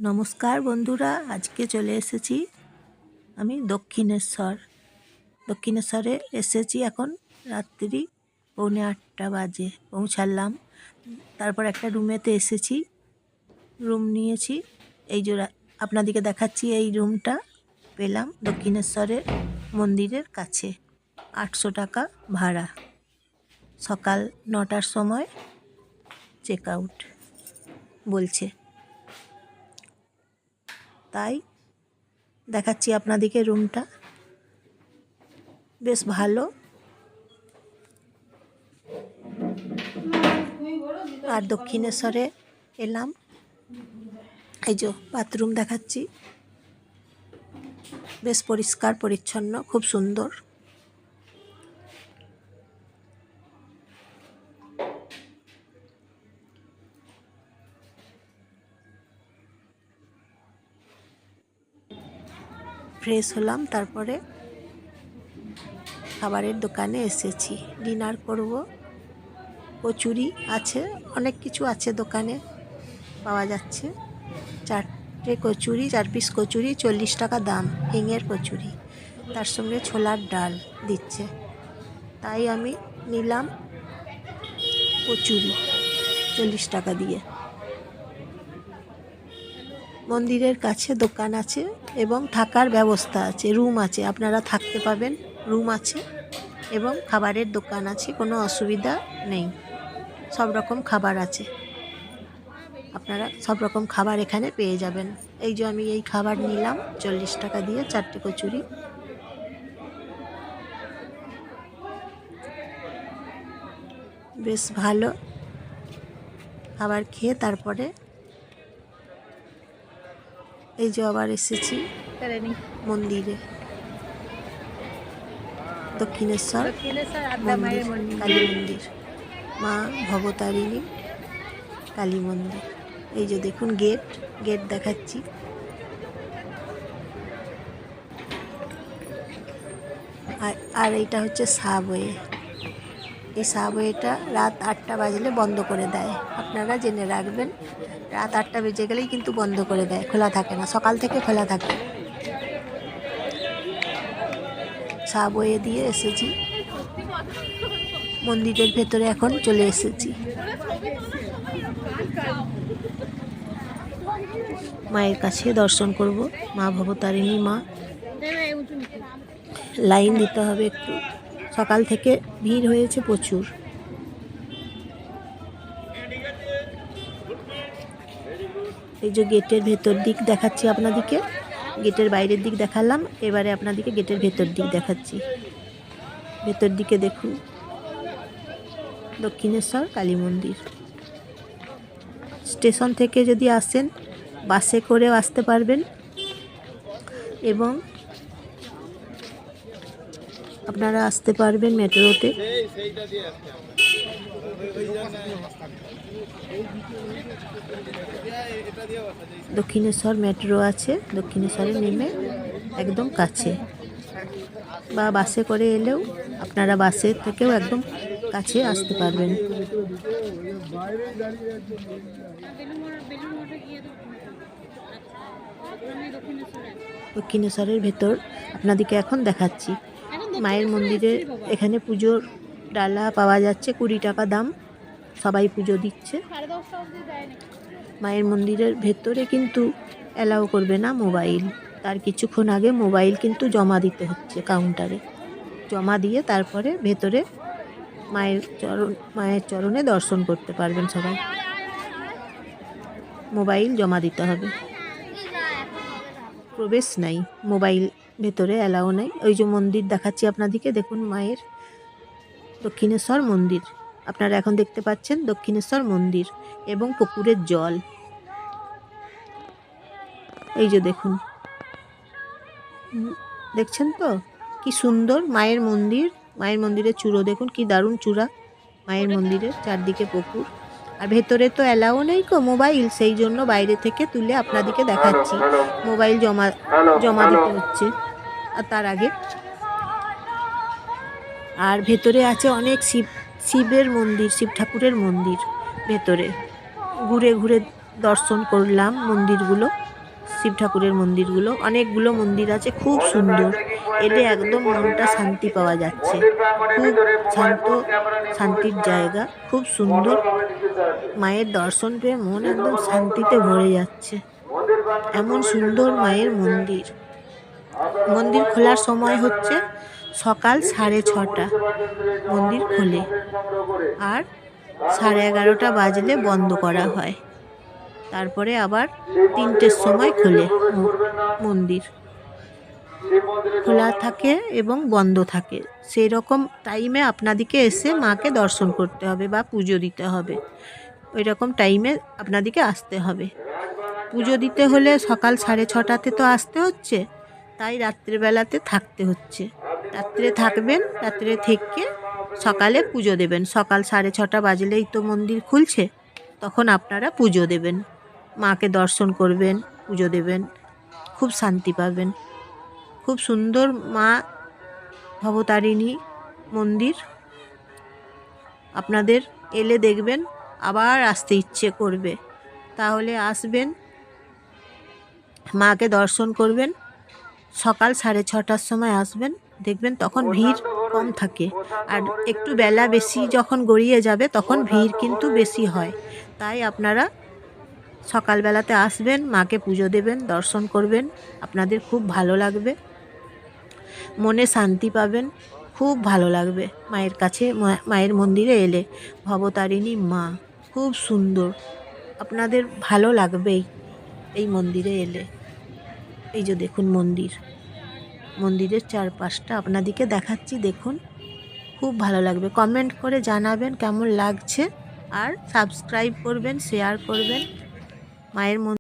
নমস্কার বন্ধুরা, আজকে চলে এসেছি আমি দক্ষিণেশ্বরে এসেছি। এখন রাত্রি 7:45 বাজে পৌঁছালাম। তারপর একটা রুমেতে এসেছি, রুম নিয়েছি। এই যে আপনাদেরকে দেখাচ্ছি, এই রুমটা পেলাম দক্ষিণেশ্বরের মন্দিরের কাছে। 800 টাকা ভাড়া। সকাল 9টার সময় চেক আউট বলছে, তাই দেখাচ্ছি আপনাদেরকে। রুমটা বেশ ভালো। আর দক্ষিণেশ্বরে এলাম, এই যে বাথরুম দেখাচ্ছি, বেশ পরিষ্কার পরিচ্ছন্ন, খুব সুন্দর। ফ্রেশ হলাম, তারপরে খাবারের দোকানে এসেছি, ডিনার করব। কচুরি আছে, অনেক কিছু আছে দোকানে, পাওয়া যাচ্ছে। 4 পিস কচুরি 40 টাকা দাম, হিঙের কচুরি। তার সঙ্গে ছোলার ডাল দিচ্ছে, তাই আমি নিলাম কচুরি 40 টাকা দিয়ে। মন্দিরের কাছে দোকান আছে এবং থাকার ব্যবস্থা আছে, রুম আছে, আপনারা থাকতে পাবেন, রুম আছে এবং খাবারের দোকান আছে, কোনো অসুবিধা নেই। সব রকম খাবার আছে, আপনারা সব রকম খাবার এখানে পেয়ে যাবেন। এই যে আমি এই খাবার নিলাম 40 টাকা দিয়ে, 4টে কচুরি। বেশ ভালো খাবার খেয়ে তারপরে এই যে আবার এসেছি মন্দিরে, দক্ষিণেশ্বর কালী মন্দির, মা ভবতারিণী কালী মন্দির। এই যে দেখুন গেট দেখাচ্ছি। আর এইটা হচ্ছে সাবওয়ে। এই সাবওয়েটা রাত 8টা বাজলে বন্ধ করে দেয়, আপনারা জেনে রাখবেন। রাত 8টা বেজে গেলেই কিন্তু বন্ধ করে দেয়, খোলা থাকে না, সকাল থেকে খোলা থাকে। সাবওয়ে দিয়ে এসেছি, মন্দিরের ভেতরে এখন চলে এসেছি। মায়ের কাছে দর্শন করব, মা ভবতারিণী মা। লাইন দিতে হবে একটু, সকাল থেকে ভিড় হয়েছে প্রচুর। এই যে গেটের ভেতর দিক দেখাচ্ছি আপনাদেরকে, গেটের বাইরের দিক দেখালাম, এবারে আপনাদেরকে গেটের ভেতর দিক দেখাচ্ছি। ভেতর দিকে দেখুন, দক্ষিণেশ্বর কালী মন্দির। স্টেশন থেকে যদি আসেন, বাসে করেও আসতে পারবেন এবং আপনারা আসতে পারবেন মেট্রোতে। দক্ষিণেশ্বর মেট্রো আছে, দক্ষিণেশ্বরে নেমে একদম কাছে, বা বাসে করে এলেও আপনারা বাসে থেকেও একদম কাছে আসতে পারবেন। দক্ষিণেশ্বরের ভেতর আপনাদেরকে এখন দেখাচ্ছি। মায়ের মন্দিরে এখানে পুজোর ডালা পাওয়া যাচ্ছে, 20 টাকা দাম, সবাই পুজো দিচ্ছে। মায়ের মন্দিরের ভেতরে কিন্তু অ্যালাউ করবে না মোবাইল, তার কিছুক্ষণ আগে মোবাইল কিন্তু জমা দিতে হচ্ছে কাউন্টারে। জমা দিয়ে তারপরে ভেতরে মায়ের চরণে দর্শন করতে পারবেন সবাই। মোবাইল জমা দিতে হবে, প্রবেশ নাই, মোবাইল ভেতরে অ্যালাউ নাই। ওই যে মন্দির দেখাচ্ছি আপনাদেরকে, দেখুন মায়ের দক্ষিণেশ্বর মন্দির, আপনারা এখন দেখতে পাচ্ছেন দক্ষিণেশ্বর মন্দির এবং পুকুরের জল। এই যে দেখুন, দেখছেন তো কি সুন্দর মায়ের মন্দির। মায়ের মন্দিরের চূড়ো দেখুন, কি দারুণ চূড়া মায়ের মন্দিরের, চারদিকে পুকুর। আর ভেতরে তো অ্যালাউ নেই মোবাইল, সেই জন্য বাইরে থেকে তুলে আপনাদেরকে দেখাচ্ছি। মোবাইল জমা দিতে হচ্ছে আর তার আগে। আর ভেতরে আছে অনেক শিবের মন্দির, শিব ঠাকুরের মন্দির। ভেতরে ঘুরে ঘুরে দর্শন করলাম মন্দিরগুলো। শিব ঠাকুরের মন্দিরগুলো, অনেকগুলো মন্দির আছে, খুব সুন্দর। এলে একদম মনটা শান্তি পাওয়া যাচ্ছে, খুব শান্তির জায়গা, খুব সুন্দর। মায়ের দর্শন পেয়ে মন একদম শান্তিতে ভরে যাচ্ছে। এমন সুন্দর মায়ের মন্দির। মন্দির খোলার সময় হচ্ছে সকাল 6:30 মন্দির খোলে, আর 11:30 বাজলে বন্ধ করা হয়। তারপরে আবার 3টের সময় খোলে মন্দির, খোলা থাকে এবং বন্ধ থাকে। সেই রকম টাইমে আপনাদেরকে এসে মাকে দর্শন করতে হবে বা পুজো দিতে হবে। ওই রকম টাইমে আপনাদেরকে আসতে হবে। পুজো দিতে হলে সকাল 6:30 তো আসতে হচ্ছে, তাই রাত্রেবেলাতে থাকতে হচ্ছে। রাত্রে থাকবেন, রাত্রে থেকে সকালে পুজো দেবেন। সকাল 6:30 বাজলেই তো মন্দির খুলছে, তখন আপনারা পুজো দেবেন, মাকে দর্শন করবেন, পুজো দেবেন, খুব শান্তি পাবেন। খুব সুন্দর মা ভবতারিণী মন্দির। আপনাদের এলে দেখবেন আবার আসতে ইচ্ছে করবে। তাহলে আসবেন, মাকে দর্শন করবেন। সকাল 6:30টার সময় আসবেন, দেখবেন তখন ভিড় কম থাকে। আর একটু বেলা বেশি যখন গড়িয়ে যাবে তখন ভিড় কিন্তু বেশি হয়। তাই আপনারা সকালবেলাতে আসবেন, মাকে পুজো দেবেন, দর্শন করবেন। আপনাদের খুব ভালো লাগবে, মনে শান্তি পাবেন, খুব ভালো লাগবে মায়ের কাছে, মায়ের মন্দিরে এলে। ভবতারিণী মা খুব সুন্দর, আপনাদের ভালো লাগবেই এই মন্দিরে এলে। এই যে দেখুন মন্দিরের চারপাশটা আপনাদেরকে দেখাচ্ছি, দেখুন, খুব ভালো লাগবে। কমেন্ট করে জানাবেন কেমন লাগছে, আর সাবস্ক্রাইব করবেন, শেয়ার করবেন। মায়ের